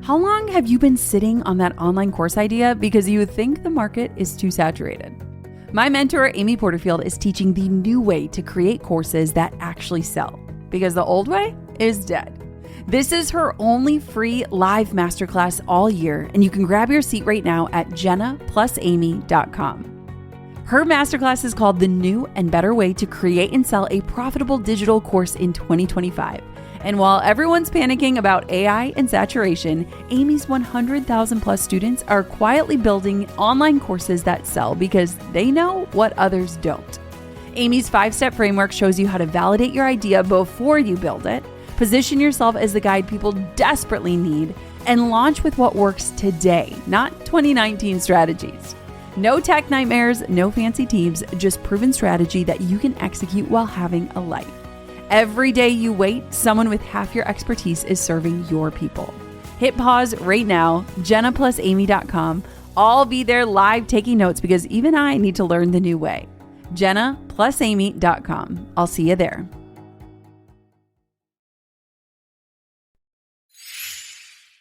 How long have you been sitting on that online course idea because you think the market is too saturated? My mentor, Amy Porterfield, is teaching the new way to create courses that actually sell, because the old way is dead. This is her only free live masterclass all year, and you can grab your seat right now at jennaplusamy.com. Her masterclass is called The New and Better Way to Create and Sell a Profitable Digital Course in 2025. And while everyone's panicking about AI and saturation, Amy's 100,000 plus students are quietly building online courses that sell because they know what others don't. Amy's 5-step framework shows you how to validate your idea before you build it, position yourself as the guide people desperately need, and launch with what works today, not 2019 strategies. No tech nightmares, no fancy teams, just proven strategy that you can execute while having a life. Every day you wait, someone with half your expertise is serving your people. Hit pause right now, jennaplusamy.com. I'll be there live taking notes because even I need to learn the new way. jennaplusamy.com. I'll see you there.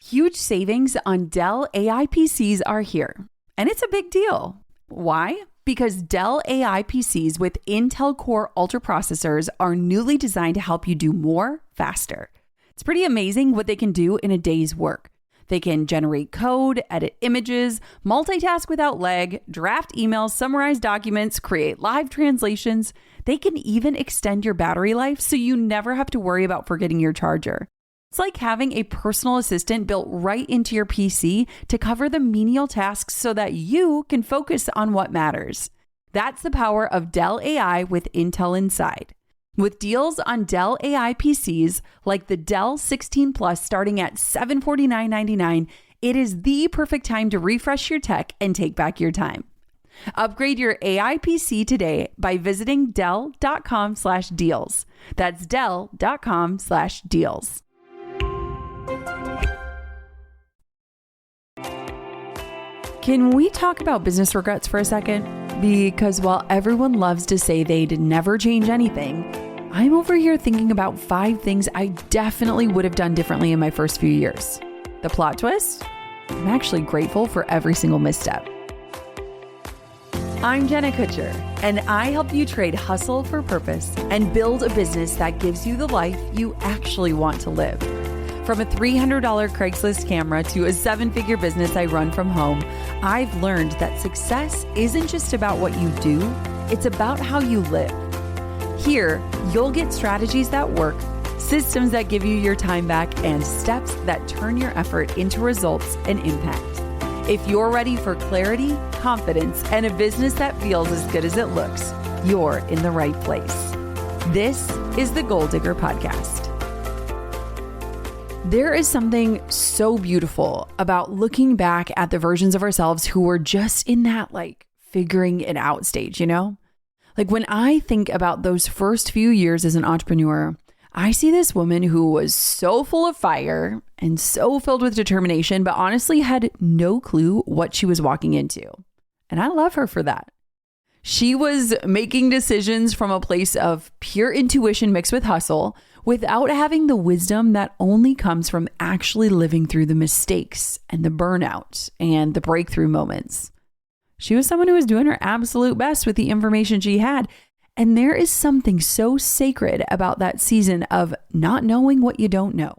Huge savings on Dell AI PCs are here, and it's a big deal. Why? Because Dell AI PCs with Intel Core Ultra processors are newly designed to help you do more faster. It's pretty amazing what they can do in a day's work. They can generate code, edit images, multitask without lag, draft emails, summarize documents, create live translations. They can even extend your battery life so you never have to worry about forgetting your charger. It's like having a personal assistant built right into your PC to cover the menial tasks so that you can focus on what matters. That's the power of Dell AI with Intel inside. With deals on Dell AI PCs like the Dell 16 Plus starting at $749.99, it is the perfect time to refresh your tech and take back your time. Upgrade your AI PC today by visiting dell.com/deals. That's dell.com/deals. Can we talk about business regrets for a second? Because while everyone loves to say they'd never change anything, I'm over here thinking about 5 things I definitely would have done differently in my first few years. The plot twist? I'm actually grateful for every single misstep. I'm Jenna Kutcher, and I help you trade hustle for purpose and build a business that gives you the life you actually want to live. From a $300 Craigslist camera to a 7-figure business I run from home, I've learned that success isn't just about what you do, it's about how you live. Here, you'll get strategies that work, systems that give you your time back, and steps that turn your effort into results and impact. If you're ready for clarity, confidence, and a business that feels as good as it looks, you're in the right place. This is the Goal Digger Podcast. There is something so beautiful about looking back at the versions of ourselves who were just in that figuring it out stage, you know? When I think about those first few years as an entrepreneur, I see this woman who was so full of fire and so filled with determination, but honestly had no clue what she was walking into. And I love her for that. She was making decisions from a place of pure intuition mixed with hustle, without having the wisdom that only comes from actually living through the mistakes and the burnout and the breakthrough moments. She was someone who was doing her absolute best with the information she had. And there is something so sacred about that season of not knowing what you don't know.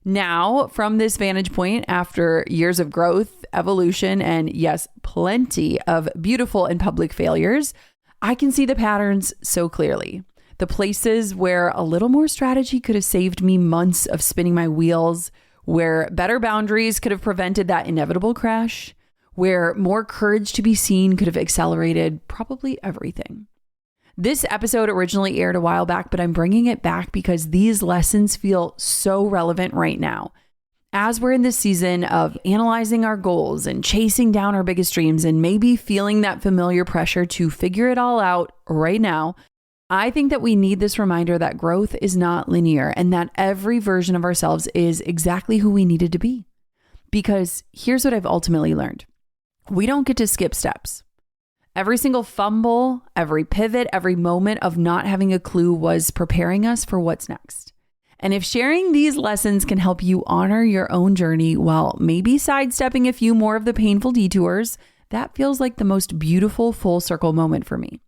Now, from this vantage point, after years of growth, evolution, and yes, plenty of beautiful and public failures, I can see the patterns so clearly. The places where a little more strategy could have saved me months of spinning my wheels, where better boundaries could have prevented that inevitable crash, where more courage to be seen could have accelerated probably everything. This episode originally aired a while back, but I'm bringing it back because these lessons feel so relevant right now. As we're in this season of analyzing our goals and chasing down our biggest dreams and maybe feeling that familiar pressure to figure it all out right now, I think that we need this reminder that growth is not linear and that every version of ourselves is exactly who we needed to be. Because here's what I've ultimately learned. We don't get to skip steps. Every single fumble, every pivot, every moment of not having a clue was preparing us for what's next. And if sharing these lessons can help you honor your own journey while maybe sidestepping a few more of the painful detours, that feels like the most beautiful full circle moment for me.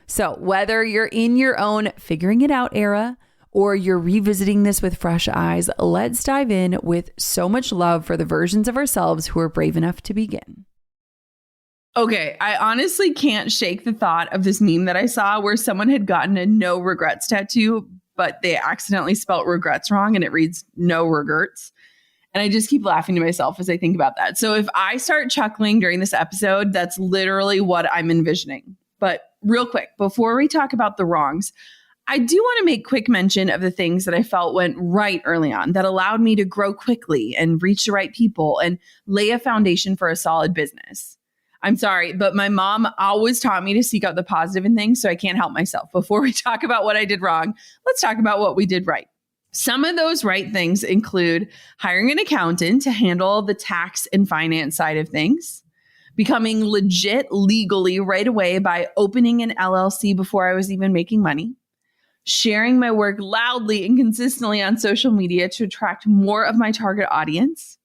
So whether you're in your own figuring it out era or you're revisiting this with fresh eyes, let's dive in with so much love for the versions of ourselves who are brave enough to begin. Okay, I honestly can't shake the thought of this meme that I saw where someone had gotten a no regrets tattoo, but they accidentally spelt regrets wrong and it reads no regrets. And I just keep laughing to myself as I think about that. So if I start chuckling during this episode, that's literally what I'm envisioning. But real quick, before we talk about the wrongs, I do want to make quick mention of the things that I felt went right early on that allowed me to grow quickly and reach the right people and lay a foundation for a solid business. I'm sorry, but my mom always taught me to seek out the positive in things, so I can't help myself. Before we talk about what I did wrong, let's talk about what we did right. Some of those right things include hiring an accountant to handle the tax and finance side of things, becoming legit legally right away by opening an LLC before I was even making money, sharing my work loudly and consistently on social media to attract more of my target audience,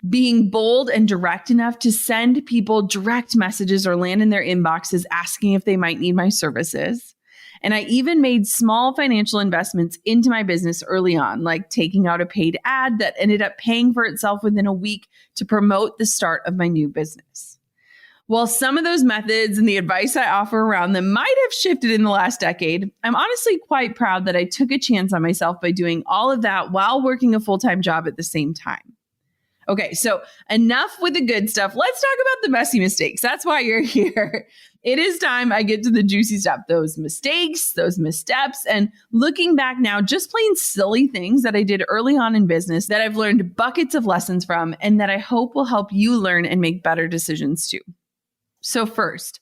being bold and direct enough to send people direct messages or land in their inboxes asking if they might need my services. And I even made small financial investments into my business early on, like taking out a paid ad that ended up paying for itself within a week to promote the start of my new business. While some of those methods and the advice I offer around them might have shifted in the last decade, I'm honestly quite proud that I took a chance on myself by doing all of that while working a full-time job at the same time. Okay, so enough with the good stuff. Let's talk about the messy mistakes. That's why you're here. It is time I get to the juicy stuff, those mistakes, those missteps, and looking back now, just plain silly things that I did early on in business that I've learned buckets of lessons from and that I hope will help you learn and make better decisions too. So first,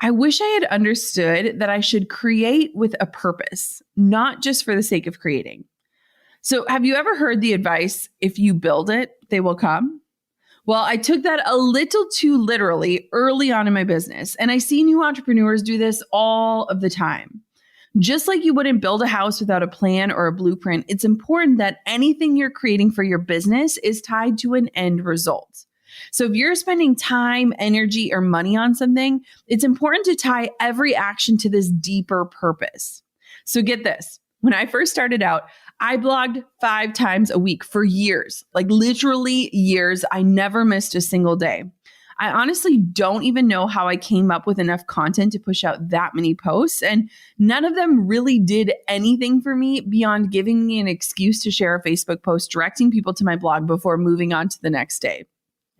I wish I had understood that I should create with a purpose, not just for the sake of creating. So have you ever heard the advice, if you build it, they will come? Well, I took that a little too literally early on in my business, and I see new entrepreneurs do this all of the time. Just like you wouldn't build a house without a plan or a blueprint, it's important that anything you're creating for your business is tied to an end result. So if you're spending time, energy, or money on something, it's important to tie every action to this deeper purpose. So get this. When I first started out, I blogged 5 times a week for years, like literally years. I never missed a single day. I honestly don't even know how I came up with enough content to push out that many posts, and none of them really did anything for me beyond giving me an excuse to share a Facebook post directing people to my blog before moving on to the next day.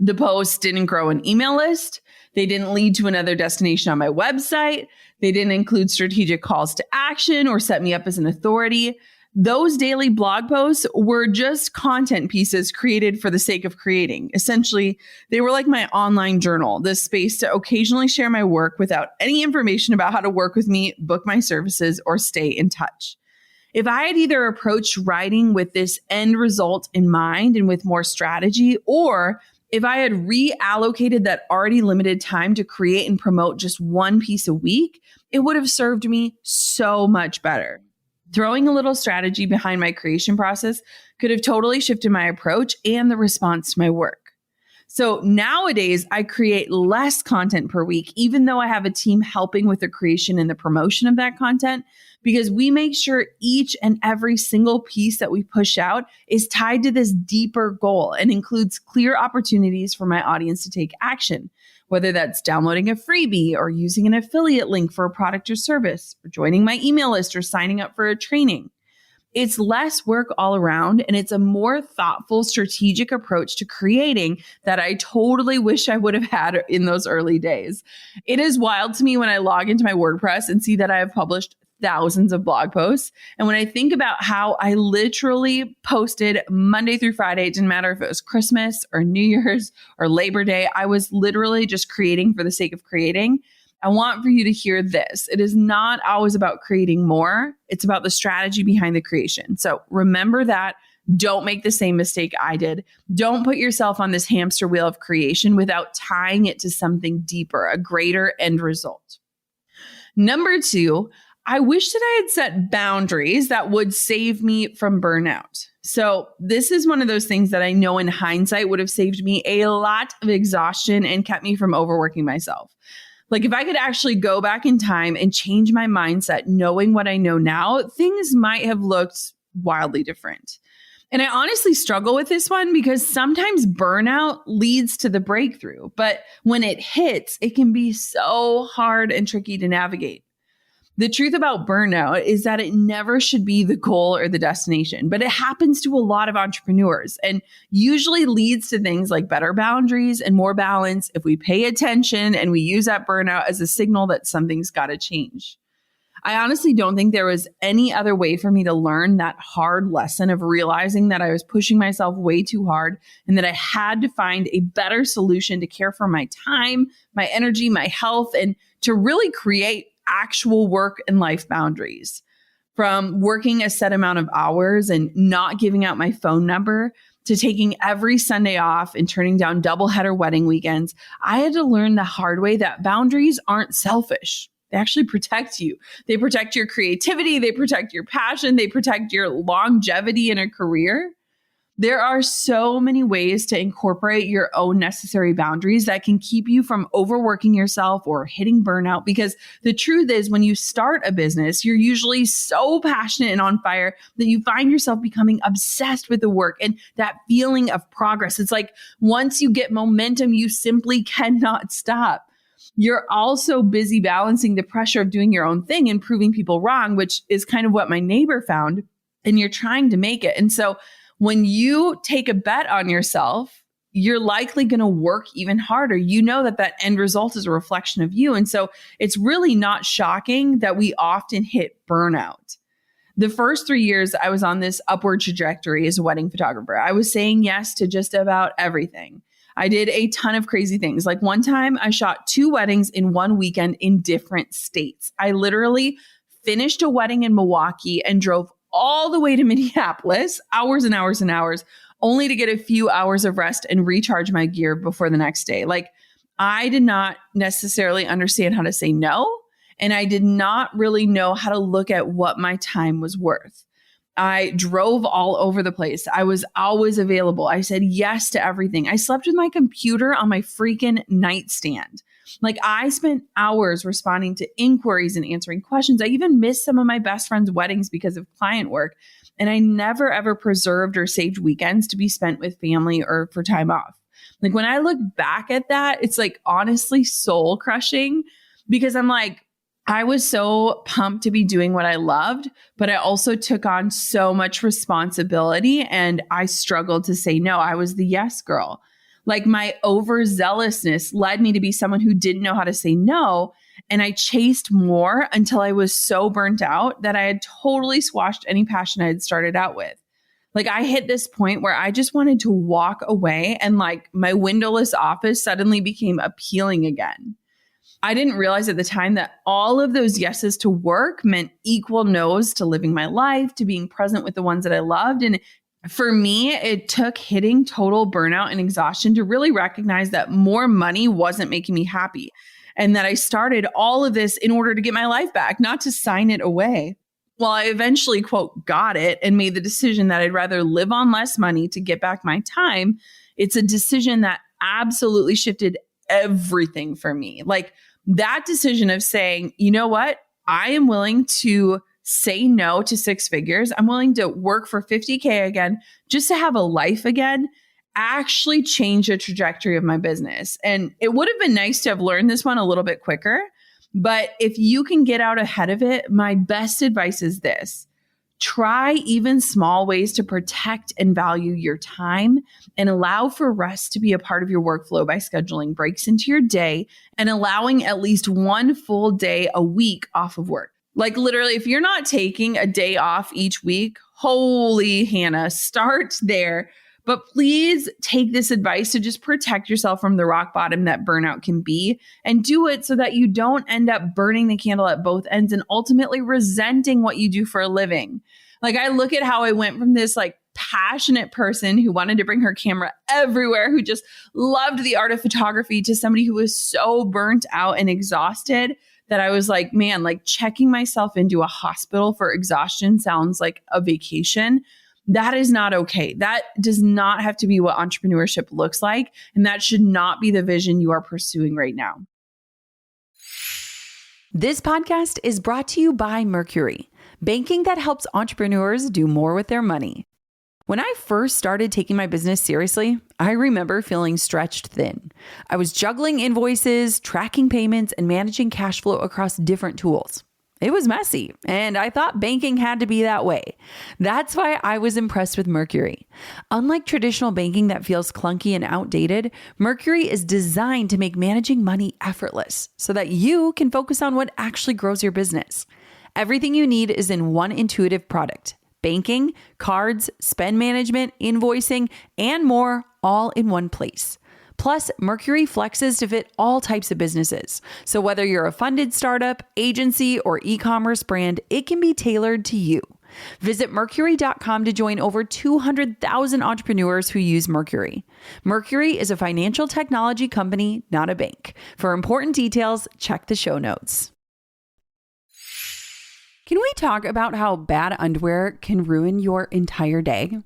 The posts didn't grow an email list. They didn't lead to another destination on my website. They didn't include strategic calls to action or set me up as an authority. Those daily blog posts were just content pieces created for the sake of creating. Essentially, they were like my online journal, this space to occasionally share my work without any information about how to work with me, book my services, or stay in touch. If I had either approached writing with this end result in mind and with more strategy, or if I had reallocated that already limited time to create and promote just one piece a week, it would have served me so much better. Throwing a little strategy behind my creation process could have totally shifted my approach and the response to my work. So nowadays, I create less content per week, even though I have a team helping with the creation and the promotion of that content, because we make sure each and every single piece that we push out is tied to this deeper goal and includes clear opportunities for my audience to take action, whether that's downloading a freebie or using an affiliate link for a product or service, or joining my email list or signing up for a training. It's less work all around, and it's a more thoughtful, strategic approach to creating that I totally wish I would have had in those early days. It is wild to me when I log into my WordPress and see that I have published thousands of blog posts. And when I think about how I literally posted Monday through Friday, it didn't matter if it was Christmas or New Year's or Labor Day, I was literally just creating for the sake of creating. I want for you to hear this. It is not always about creating more. It's about the strategy behind the creation. So remember that. Don't make the same mistake I did. Don't put yourself on this hamster wheel of creation without tying it to something deeper, a greater end result. Number 2, I wish that I had set boundaries that would save me from burnout. So this is one of those things that I know in hindsight would have saved me a lot of exhaustion and kept me from overworking myself. Like if I could actually go back in time and change my mindset, knowing what I know now, things might have looked wildly different. And I honestly struggle with this one because sometimes burnout leads to the breakthrough, but when it hits, it can be so hard and tricky to navigate. The truth about burnout is that it never should be the goal or the destination, but it happens to a lot of entrepreneurs and usually leads to things like better boundaries and more balance if we pay attention and we use that burnout as a signal that something's got to change. I honestly don't think there was any other way for me to learn that hard lesson of realizing that I was pushing myself way too hard and that I had to find a better solution to care for my time, my energy, my health, and to really create actual work and life boundaries. From working a set amount of hours and not giving out my phone number to taking every Sunday off and turning down doubleheader wedding weekends, I had to learn the hard way that boundaries aren't selfish. They actually protect you. They protect your creativity. They protect your passion. They protect your longevity in a career. There are so many ways to incorporate your own necessary boundaries that can keep you from overworking yourself or hitting burnout. Because the truth is, when you start a business, you're usually so passionate and on fire that you find yourself becoming obsessed with the work and that feeling of progress. It's like once you get momentum, you simply cannot stop. You're also busy balancing the pressure of doing your own thing and proving people wrong, which is kind of what my neighbor found. And you're trying to make it. And so when you take a bet on yourself, you're likely going to work even harder. You know that that end result is a reflection of you. And so it's really not shocking that we often hit burnout. The first 3 years I was on this upward trajectory as a wedding photographer, I was saying yes to just about everything. I did a ton of crazy things. Like one time I shot 2 weddings in one weekend in different states. I literally finished a wedding in Milwaukee and drove all the way to Minneapolis, hours and hours and hours, only to get a few hours of rest and recharge my gear before the next day. Like I did not necessarily understand how to say no. And I did not really know how to look at what my time was worth. I drove all over the place. I was always available. I said yes to everything. I slept with my computer on my freaking nightstand. Like I spent hours responding to inquiries and answering questions. I even missed some of my best friends' weddings because of client work. And I never ever preserved or saved weekends to be spent with family or for time off. Like when I look back at that, it's like honestly soul crushing because I'm like, I was so pumped to be doing what I loved, but I also took on so much responsibility and I struggled to say no. I was the yes girl. Like my overzealousness led me to be someone who didn't know how to say no. And I chased more until I was so burnt out that I had totally squashed any passion I had started out with. Like I hit this point where I just wanted to walk away and like my windowless office suddenly became appealing again. I didn't realize at the time that all of those yeses to work meant equal no's to living my life, to being present with the ones that I loved. And for me, it took hitting total burnout and exhaustion to really recognize that more money wasn't making me happy. And that I started all of this in order to get my life back, not to sign it away. Well, I eventually, quote, got it and made the decision that I'd rather live on less money to get back my time. It's a decision that absolutely shifted everything for me. Like that decision of saying, you know what? I am willing to say no to 6 figures. I'm willing to work for 50K again, just to have a life again, actually changed the trajectory of my business. And it would have been nice to have learned this one a little bit quicker. But if you can get out ahead of it, my best advice is this. Try even small ways to protect and value your time and allow for rest to be a part of your workflow by scheduling breaks into your day and allowing at least one full day a week off of work. Like literally, if you're not taking a day off each week, holy Hannah, start there. But please take this advice to just protect yourself from the rock bottom that burnout can be and do it so that you don't end up burning the candle at both ends and ultimately resenting what you do for a living. Like I look at how I went from this like passionate person who wanted to bring her camera everywhere, who just loved the art of photography, to somebody who was so burnt out and exhausted that I was like, man, like checking myself into a hospital for exhaustion sounds like a vacation. That is not okay. That does not have to be what entrepreneurship looks like. And that should not be the vision you are pursuing right now. This podcast is brought to you by Mercury, banking that helps entrepreneurs do more with their money. When I first started taking my business seriously, I remember feeling stretched thin. I was juggling invoices, tracking payments, and managing cash flow across different tools. It was messy, and I thought banking had to be that way. That's why I was impressed with Mercury. Unlike traditional banking that feels clunky and outdated, Mercury is designed to make managing money effortless so that you can focus on what actually grows your business. Everything you need is in one intuitive product. Banking, cards, spend management, invoicing, and more all in one place. Plus, Mercury flexes to fit all types of businesses. So whether you're a funded startup, agency, or e-commerce brand, it can be tailored to you. Visit Mercury.com to join over 200,000 entrepreneurs who use Mercury. Mercury is a financial technology company, not a bank. For important details, check the show notes. Can we talk about how bad underwear can ruin your entire day?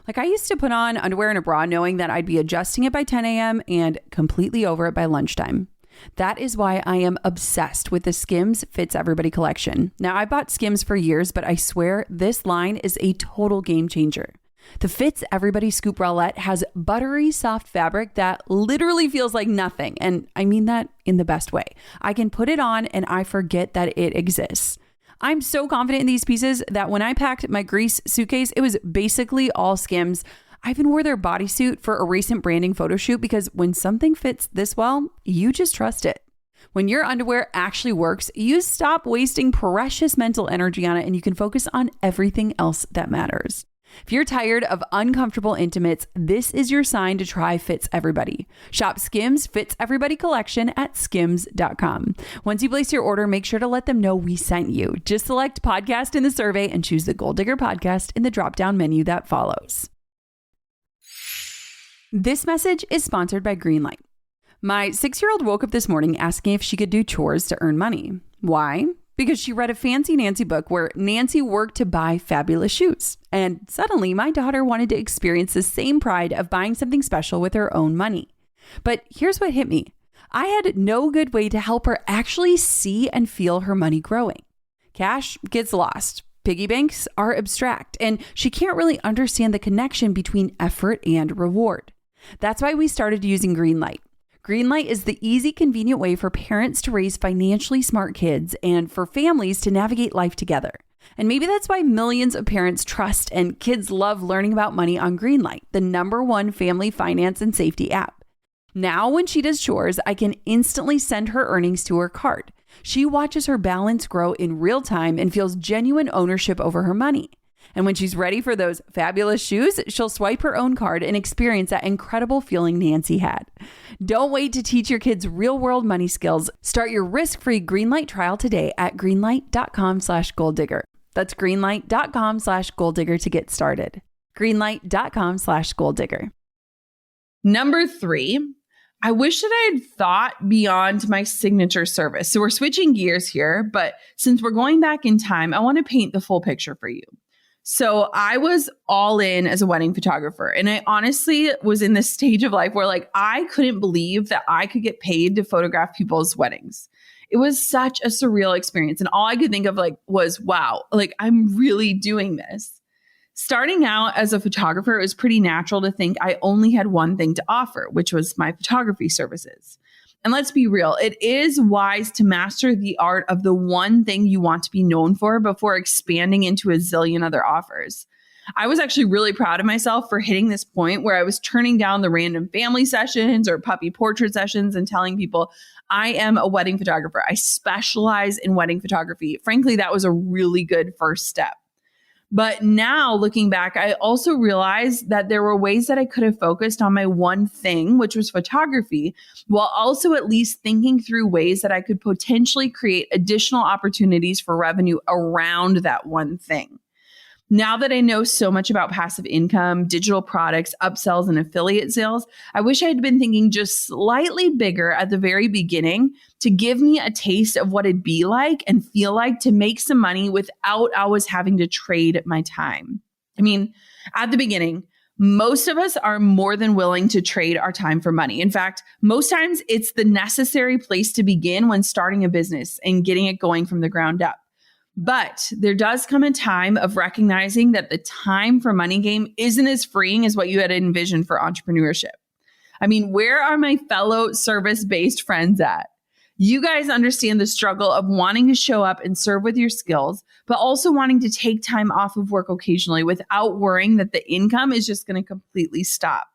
Like, I used to put on underwear and a bra knowing that I'd be adjusting it by 10 a.m. and completely over it by lunchtime. That is why I am obsessed with the Skims Fits Everybody collection. Now, I bought Skims for years, but I swear this line is a total game changer. The Fits Everybody Scoop Bralette has buttery soft fabric that literally feels like nothing. And I mean that in the best way. I can put it on and I forget that it exists. I'm so confident in these pieces that when I packed my Greece suitcase, it was basically all Skims. I even wore their bodysuit for a recent branding photo shoot because when something fits this well, you just trust it. When your underwear actually works, you stop wasting precious mental energy on it and you can focus on everything else that matters. If you're tired of uncomfortable intimates, this is your sign to try Fits Everybody. Shop Skims Fits Everybody collection at skims.com. Once you place your order, make sure to let them know we sent you. Just select podcast in the survey and choose the Gold Digger podcast in the drop-down menu that follows. This message is sponsored by Greenlight. My 6-year-old woke up this morning asking if she could do chores to earn money. Why? Because she read a Fancy Nancy book where Nancy worked to buy fabulous shoes. And suddenly my daughter wanted to experience the same pride of buying something special with her own money. But here's what hit me. I had no good way to help her actually see and feel her money growing. Cash gets lost. Piggy banks are abstract, and she can't really understand the connection between effort and reward. That's why we started using Greenlight. Greenlight is the easy, convenient way for parents to raise financially smart kids and for families to navigate life together. And maybe that's why millions of parents trust and kids love learning about money on Greenlight, the #1 family finance and safety app. Now, when she does chores, I can instantly send her earnings to her card. She watches her balance grow in real time and feels genuine ownership over her money. And when she's ready for those fabulous shoes, she'll swipe her own card and experience that incredible feeling Nancy had. Don't wait to teach your kids real-world money skills. Start your risk-free Greenlight trial today at greenlight.com/golddigger. That's greenlight.com/golddigger to get started. greenlight.com/golddigger. Number 3, I wish that I had thought beyond my signature service. So we're switching gears here, but since we're going back in time, I want to paint the full picture for you. So I was all in as a wedding photographer. And I honestly was in this stage of life where like I couldn't believe that I could get paid to photograph people's weddings. It was such a surreal experience. And all I could think of like was, wow, like I'm really doing this. Starting out as a photographer, it was pretty natural to think I only had one thing to offer, which was my photography services. And let's be real, it is wise to master the art of the one thing you want to be known for before expanding into a zillion other offers. I was actually really proud of myself for hitting this point where I was turning down the random family sessions or puppy portrait sessions and telling people, I am a wedding photographer. I specialize in wedding photography. Frankly, that was a really good first step. But now looking back, I also realized that there were ways that I could have focused on my one thing, which was photography, while also at least thinking through ways that I could potentially create additional opportunities for revenue around that one thing. Now that I know so much about passive income, digital products, upsells, and affiliate sales, I wish I had been thinking just slightly bigger at the very beginning to give me a taste of what it'd be like and feel like to make some money without always having to trade my time. I mean, at the beginning, most of us are more than willing to trade our time for money. In fact, most times it's the necessary place to begin when starting a business and getting it going from the ground up. But there does come a time of recognizing that the time for money game isn't as freeing as what you had envisioned for entrepreneurship. I mean, where are my fellow service-based friends at? You guys understand the struggle of wanting to show up and serve with your skills, but also wanting to take time off of work occasionally without worrying that the income is just going to completely stop.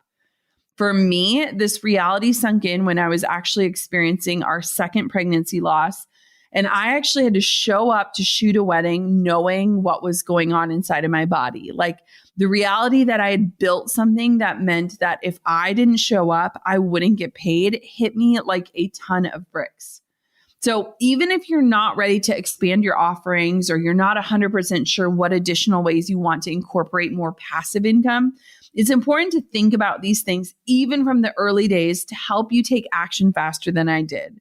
For me, this reality sunk in when I was actually experiencing our second pregnancy loss. And I actually had to show up to shoot a wedding knowing what was going on inside of my body. Like the reality that I had built something that meant that if I didn't show up, I wouldn't get paid hit me like a ton of bricks. So even if you're not ready to expand your offerings or you're not 100% sure what additional ways you want to incorporate more passive income, it's important to think about these things even from the early days to help you take action faster than I did.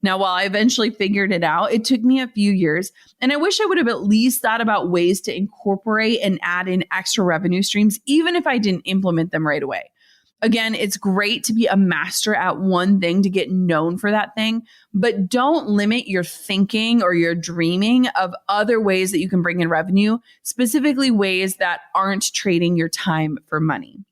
Now, while I eventually figured it out, it took me a few years, and I wish I would have at least thought about ways to incorporate and add in extra revenue streams, even if I didn't implement them right away. Again, it's great to be a master at one thing to get known for that thing, but don't limit your thinking or your dreaming of other ways that you can bring in revenue, specifically ways that aren't trading your time for money.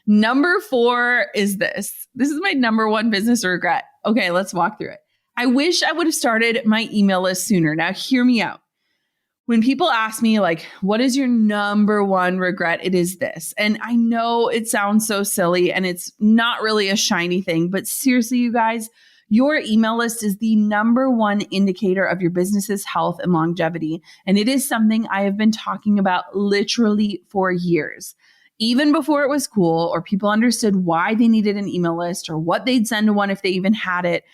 Number 4 is this. This is my number one business regret. Okay, let's walk through it. I wish I would have started my email list sooner. Now, hear me out. When people ask me, like, what is your number one regret? It is this. And I know it sounds so silly and it's not really a shiny thing, but seriously, you guys, your email list is the number one indicator of your business's health and longevity. And it is something I have been talking about literally for years. Even before it was cool or people understood why they needed an email list or what they'd send to one if they even had it,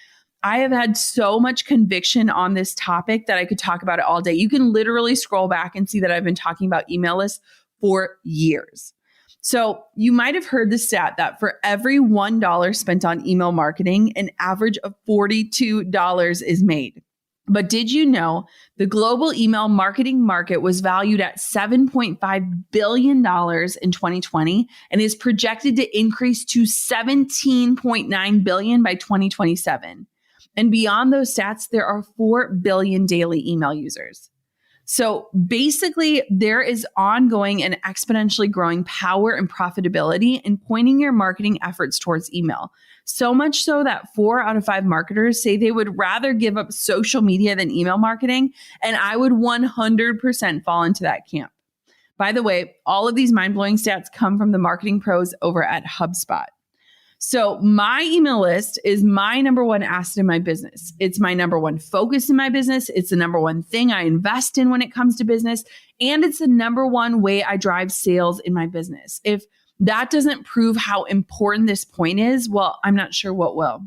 I have had so much conviction on this topic that I could talk about it all day. You can literally scroll back and see that I've been talking about email lists for years. So you might have heard the stat that for every $1 spent on email marketing, an average of $42 is made. But did you know the global email marketing market was valued at $7.5 billion in 2020 and is projected to increase to $17.9 billion by 2027? And beyond those stats, there are 4 billion daily email users. So basically, there is ongoing and exponentially growing power and profitability in pointing your marketing efforts towards email. So much so that 4 out of 5 marketers say they would rather give up social media than email marketing. And I would 100% fall into that camp. By the way, all of these mind-blowing stats come from the marketing pros over at HubSpot. So my email list is my number one asset in my business. It's my number one focus in my business. It's the number one thing I invest in when it comes to business. And it's the number one way I drive sales in my business. If that doesn't prove how important this point is, well, I'm not sure what will.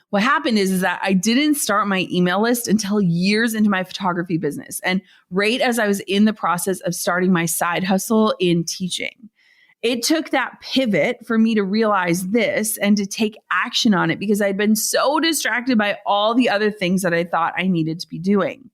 What happened is that I didn't start my email list until years into my photography business and right as I was in the process of starting my side hustle in teaching. It took that pivot for me to realize this and to take action on it because I'd been so distracted by all the other things that I thought I needed to be doing.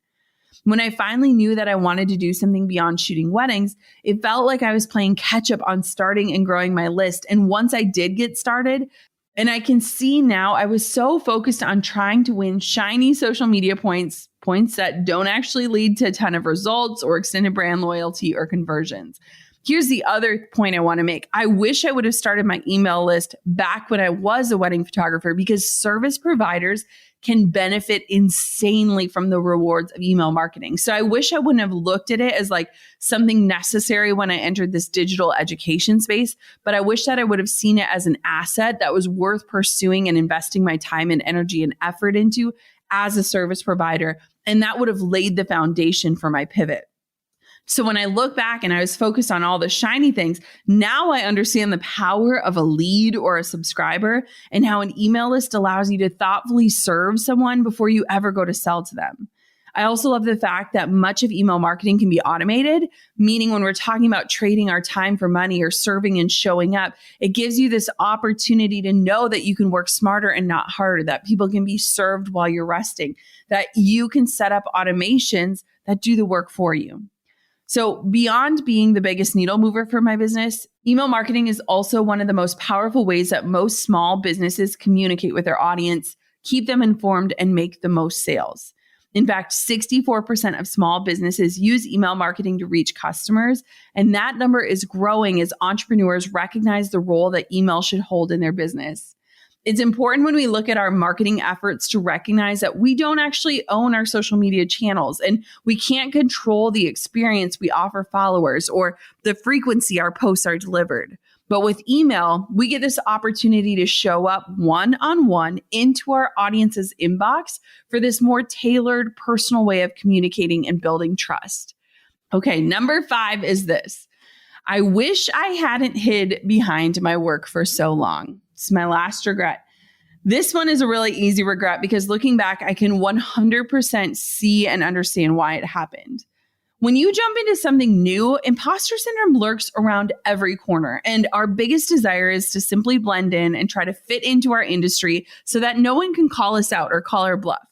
When I finally knew that I wanted to do something beyond shooting weddings, it felt like I was playing catch up on starting and growing my list. And once I did get started, and I can see now I was so focused on trying to win shiny social media points that don't actually lead to a ton of results or extended brand loyalty or conversions. Here's the other point I want to make. I wish I would have started my email list back when I was a wedding photographer because service providers can benefit insanely from the rewards of email marketing. So I wish I wouldn't have looked at it as like something necessary when I entered this digital education space, but I wish that I would have seen it as an asset that was worth pursuing and investing my time and energy and effort into as a service provider. And that would have laid the foundation for my pivot. So when I look back and I was focused on all the shiny things, now I understand the power of a lead or a subscriber and how an email list allows you to thoughtfully serve someone before you ever go to sell to them. I also love the fact that much of email marketing can be automated, meaning when we're talking about trading our time for money or serving and showing up, it gives you this opportunity to know that you can work smarter and not harder, that people can be served while you're resting, that you can set up automations that do the work for you. So beyond being the biggest needle mover for my business, email marketing is also one of the most powerful ways that most small businesses communicate with their audience, keep them informed, and make the most sales. In fact, 64% of small businesses use email marketing to reach customers, and that number is growing as entrepreneurs recognize the role that email should hold in their business. It's important when we look at our marketing efforts to recognize that we don't actually own our social media channels and we can't control the experience we offer followers or the frequency our posts are delivered. But with email, we get this opportunity to show up one-on-one into our audience's inbox for this more tailored, personal way of communicating and building trust. Okay, number 5 is this. I wish I hadn't hid behind my work for so long. It's my last regret. This one is a really easy regret because looking back, I can 100% see and understand why it happened. When you jump into something new, imposter syndrome lurks around every corner, and our biggest desire is to simply blend in and try to fit into our industry so that no one can call us out or call our bluff.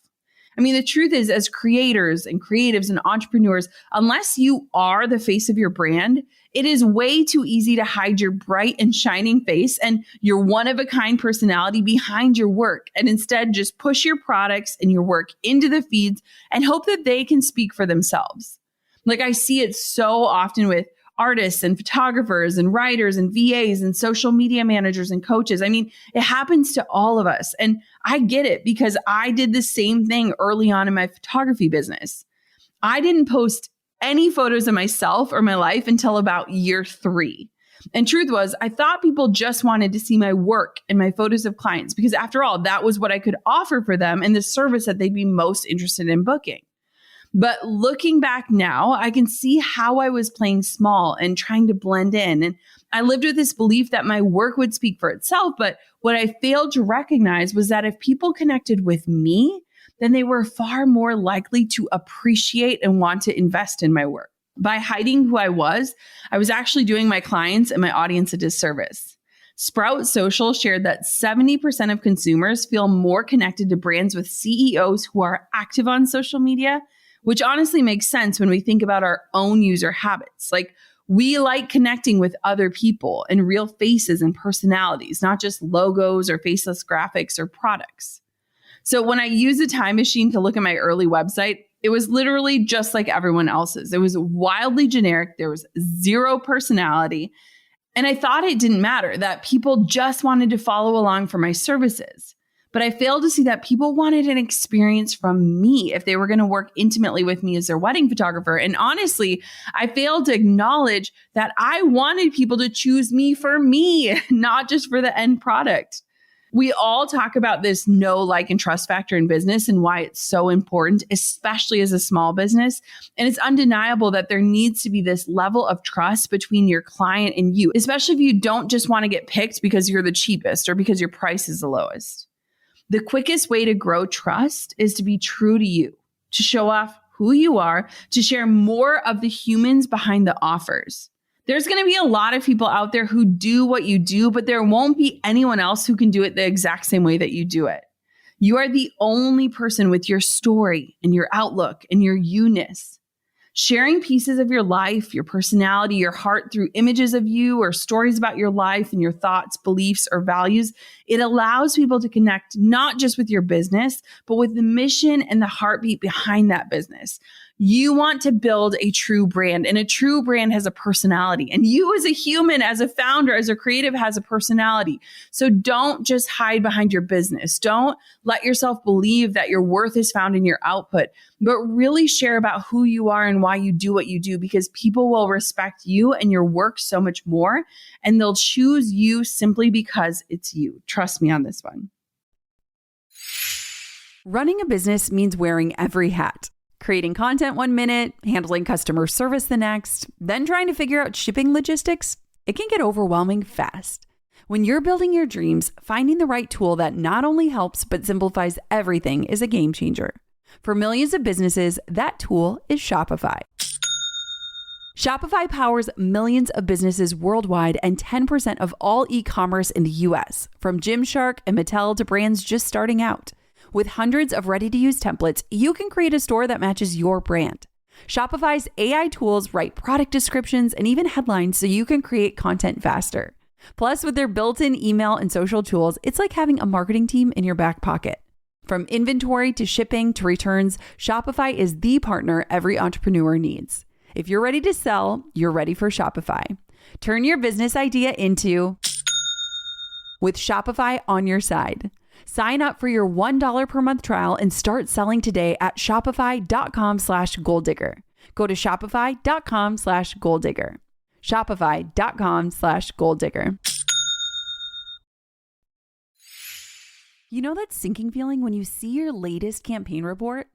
I mean, the truth is, as creators and creatives and entrepreneurs, unless you are the face of your brand, it is way too easy to hide your bright and shining face and your one-of-a-kind personality behind your work, and instead just push your products and your work into the feeds and hope that they can speak for themselves. Like, I see it so often with artists and photographers and writers and VAs and social media managers and coaches. I mean, it happens to all of us. And I get it because I did the same thing early on in my photography business. I didn't post any photos of myself or my life until about year 3. And truth was, I thought people just wanted to see my work and my photos of clients because after all, that was what I could offer for them and the service that they'd be most interested in booking. But looking back now, I can see how I was playing small and trying to blend in. And I lived with this belief that my work would speak for itself. But what I failed to recognize was that if people connected with me, then they were far more likely to appreciate and want to invest in my work. By hiding who I was actually doing my clients and my audience a disservice. Sprout Social shared that 70% of consumers feel more connected to brands with CEOs who are active on social media, which honestly makes sense when we think about our own user habits. Like, we like connecting with other people and real faces and personalities, not just logos or faceless graphics or products. So when I used a time machine to look at my early website, it was literally just like everyone else's. It was wildly generic. There was zero personality. And I thought it didn't matter, that people just wanted to follow along for my services. But I failed to see that people wanted an experience from me if they were going to work intimately with me as their wedding photographer. And honestly, I failed to acknowledge that I wanted people to choose me for me, not just for the end product. We all talk about this know, like, and trust factor in business and why it's so important, especially as a small business. And it's undeniable that there needs to be this level of trust between your client and you, especially if you don't just want to get picked because you're the cheapest or because your price is the lowest. The quickest way to grow trust is to be true to you, to show off who you are, to share more of the humans behind the offers. There's going to be a lot of people out there who do what you do, but there won't be anyone else who can do it the exact same way that you do it. You are the only person with your story and your outlook and your you-ness. Sharing pieces of your life, your personality, your heart through images of you or stories about your life and your thoughts, beliefs, or values, it allows people to connect not just with your business, but with the mission and the heartbeat behind that business. You want to build a true brand, and a true brand has a personality. And you as a human, as a founder, as a creative, has a personality. So don't just hide behind your business. Don't let yourself believe that your worth is found in your output, but really share about who you are and why you do what you do, because people will respect you and your work so much more, and they'll choose you simply because it's you. Trust me on this one. Running a business means wearing every hat. Creating content 1 minute, handling customer service the next, then trying to figure out shipping logistics. It can get overwhelming fast. When you're building your dreams, finding the right tool that not only helps but simplifies everything is a game changer. For millions of businesses, that tool is Shopify. Shopify powers millions of businesses worldwide and 10% of all e-commerce in the US, from Gymshark and Mattel to brands just starting out. With hundreds of ready-to-use templates, you can create a store that matches your brand. Shopify's AI tools write product descriptions and even headlines so you can create content faster. Plus, with their built-in email and social tools, it's like having a marketing team in your back pocket. From inventory to shipping to returns, Shopify is the partner every entrepreneur needs. If you're ready to sell, you're ready for Shopify. Turn your business idea into with Shopify on your side. Sign up for your $1 per month trial and start selling today at shopify.com/goaldigger. Go to shopify.com/goaldigger. Shopify.com/goaldigger. You know that sinking feeling when you see your latest campaign report?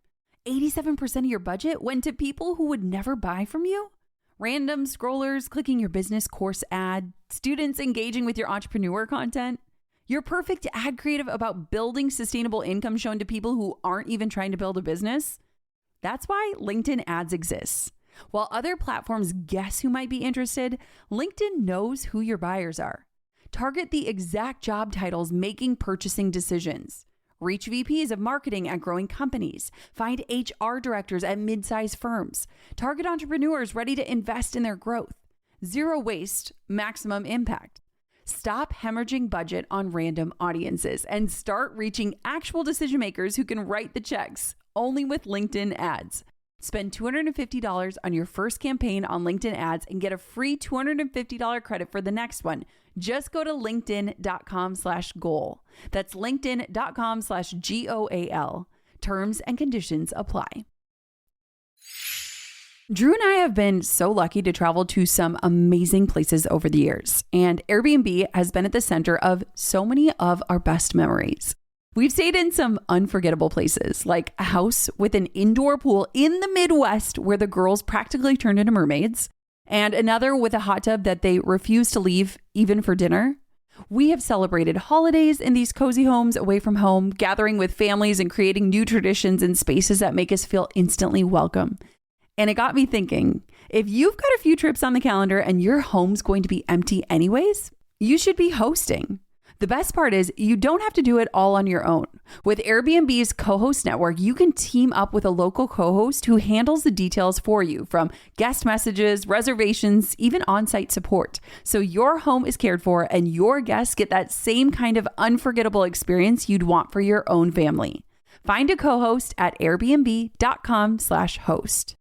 87% of your budget went to people who would never buy from you? Random scrollers clicking your business course ad, students engaging with your entrepreneur content. Your perfect ad creative about building sustainable income shown to people who aren't even trying to build a business? That's why LinkedIn ads exists. While other platforms guess who might be interested, LinkedIn knows who your buyers are. Target the exact job titles making purchasing decisions. Reach VPs of marketing at growing companies. Find HR directors at mid-sized firms. Target entrepreneurs ready to invest in their growth. Zero waste, maximum impact. Stop hemorrhaging budget on random audiences and start reaching actual decision makers who can write the checks, only with LinkedIn ads. Spend $250 on your first campaign on LinkedIn ads and get a free $250 credit for the next one. Just go to linkedin.com/goal. That's linkedin.com/GOAL. Terms and conditions apply. Drew and I have been so lucky to travel to some amazing places over the years, and Airbnb has been at the center of so many of our best memories. We've stayed in some unforgettable places, like a house with an indoor pool in the Midwest where the girls practically turned into mermaids, and another with a hot tub that they refuse to leave even for dinner. We have celebrated holidays in these cozy homes away from home, gathering with families and creating new traditions in spaces that make us feel instantly welcome. And it got me thinking, if you've got a few trips on the calendar and your home's going to be empty anyways, you should be hosting. The best part is you don't have to do it all on your own. With Airbnb's co-host network, you can team up with a local co-host who handles the details for you, from guest messages, reservations, even on-site support. So your home is cared for and your guests get that same kind of unforgettable experience you'd want for your own family. Find a co-host at airbnb.com/host.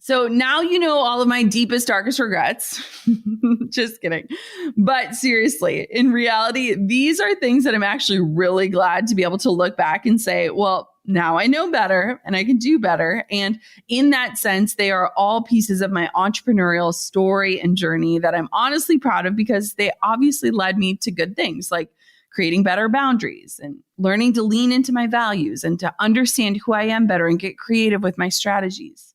So now you know all of my deepest, darkest regrets. Just kidding. But seriously, in reality, these are things that I'm actually really glad to be able to look back and say, well, now I know better and I can do better. And in that sense, they are all pieces of my entrepreneurial story and journey that I'm honestly proud of, because they obviously led me to good things like creating better boundaries and learning to lean into my values and to understand who I am better and get creative with my strategies.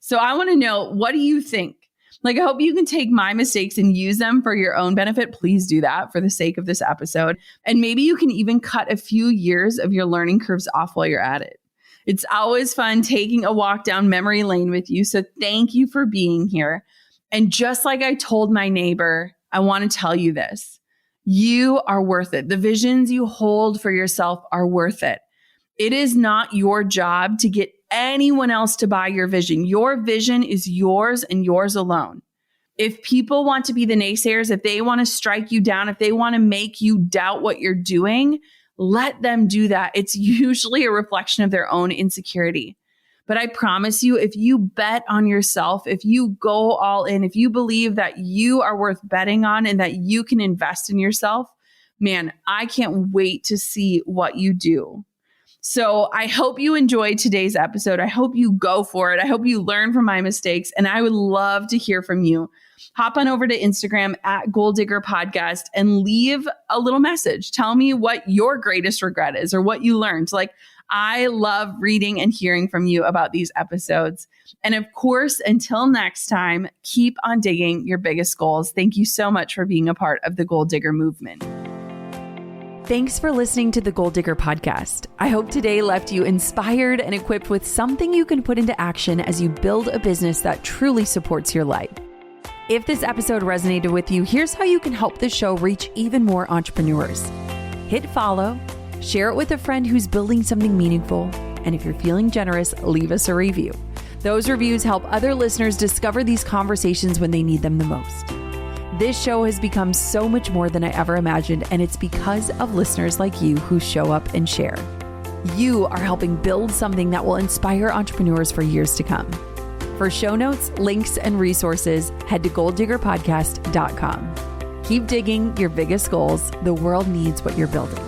So I want to know, what do you think? Like, I hope you can take my mistakes and use them for your own benefit. Please do that for the sake of this episode. And maybe you can even cut a few years of your learning curves off while you're at it. It's always fun taking a walk down memory lane with you. So thank you for being here. And just like I told my neighbor, I want to tell you this. You are worth it. The visions you hold for yourself are worth it. It is not your job to get anyone else to buy your vision. Your vision is yours and yours alone. If people want to be the naysayers, if they want to strike you down, if they want to make you doubt what you're doing, let them do that. It's usually a reflection of their own insecurity. But I promise you, if you bet on yourself, if you go all in, if you believe that you are worth betting on and that you can invest in yourself, man, I can't wait to see what you do. So I hope you enjoyed today's episode. I hope you go for it. I hope you learn from my mistakes, and I would love to hear from you. Hop on over to Instagram at Goal Digger Podcast and leave a little message. Tell me what your greatest regret is or what you learned. Like, I love reading and hearing from you about these episodes. And of course, until next time, keep on digging your biggest goals. Thank you so much for being a part of the Goal Digger movement. Thanks for listening to the Goal Digger podcast. I hope today left you inspired and equipped with something you can put into action as you build a business that truly supports your life. If this episode resonated with you, here's how you can help the show reach even more entrepreneurs. Hit follow, share it with a friend who's building something meaningful, and if you're feeling generous, leave us a review. Those reviews help other listeners discover these conversations when they need them the most. This show has become so much more than I ever imagined, and it's because of listeners like you who show up and share. You are helping build something that will inspire entrepreneurs for years to come. For show notes, links, and resources, head to goaldiggerpodcast.com. Keep digging your biggest goals. The world needs what you're building.